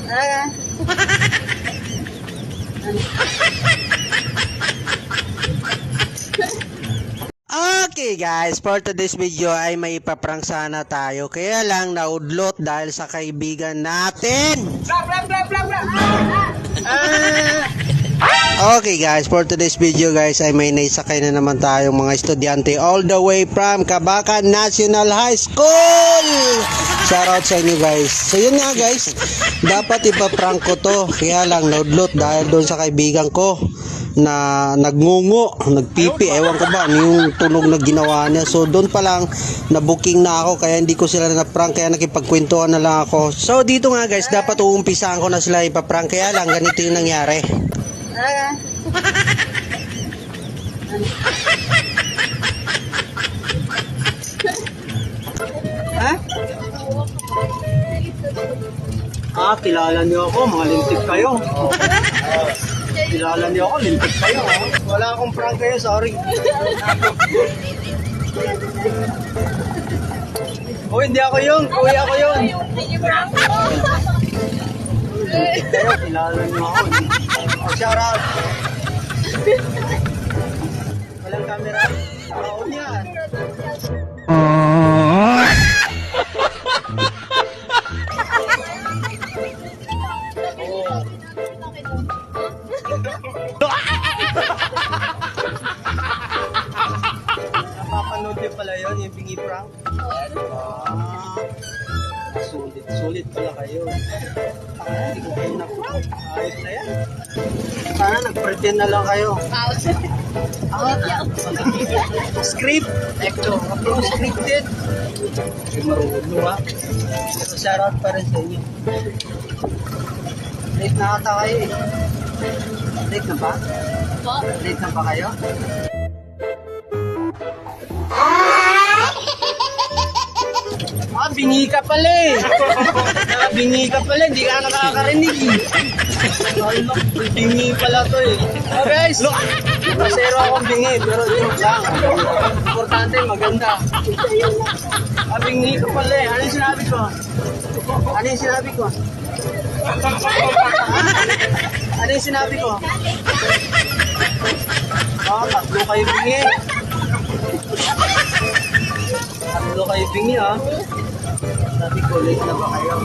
Okay guys, for today's video ay may ipaprank sana tayo. Kaya lang naudlot dahil sa kaibigan natin. Okay guys, for today's video guys ay may naisakay na naman tayong mga estudyante all the way from Kabakan National High School. Shoutout sa inyo guys. So yun nga guys, dapat ipaprank ko to. Kaya lang naudlot dahil doon sa kaibigan ko na nagngungo, nagpipi, ewan ko ba yung tunog na ginawa niya. So doon pa lang na-booking na ako, kaya hindi ko sila na-prank, kaya nakipagkwentuhan na lang ako. So dito nga guys, dapat uumpisahan ko na sila ipaprank, kaya lang ganito yung nangyari. Kilala niyo ako, mga lintik kayo. Kilala niyo ako, lintik kayo. Wala akong prank kayo, sorry. Oh, hindi ako yun, kuya ako yun. Kayo, kilala niyo ako. Oh, shout out. Walang camera. Oo yan. Napapanood niyo pala yun, yung bingi prank? Sulit pala kayo. Hindi ko kayo na-prank. Ayos na yan. Sana nag-pretend na lang kayo. Script. Ecto. Approve scripted. Marunong ha. So, shoutout pa rin sa inyo. Late na ata kayo eh. Late na ba? Late na ba kayo? Bingi ka pala eh. Bingi ka pala, hindi ka nakakarinig eh. Bingi pala to eh. Oh guys, masero akong bingi, pero joke lang. Importante, maganda. Bingi ka pala eh. Ano yung sinabi ko? Ano yung sinabi ko? Ano yung sinabi ko? Tatlo kayo bingi. Tatlo kayo bingi ha. Sabi ko, late na ba kayo?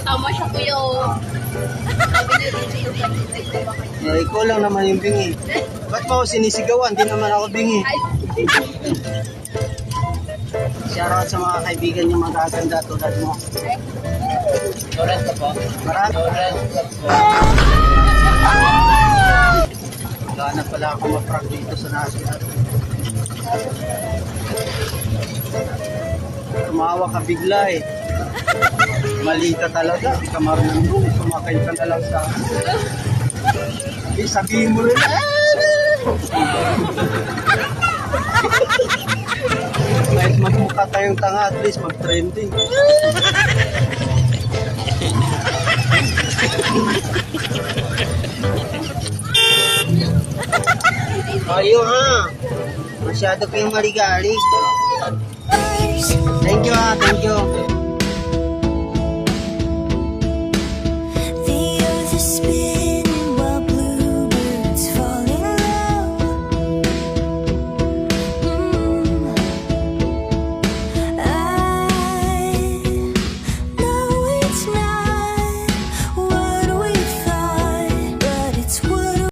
Tama siya kuya. Sabi na rin siya late na ba kayo? Ikaw lang naman yung bingi. Ba't mo ako sinisigawan? Di naman ako bingi. Shoutout sa mga kaibigan niyo magaganda tulad mo. Torrent ka po? Torrent ka po. Wala na pala ako ma-prank dito sa national. Tumawa ka bigla eh. Mali ka talaga. Hindi ka marunong. Sumakay ka na lang sa sabihin mo rin. Kahit magmukha tayong tanga, at least mag-trending. Ayo ha. Masyado kayong maligali. Thank you ha, thank you. The earth is spinning.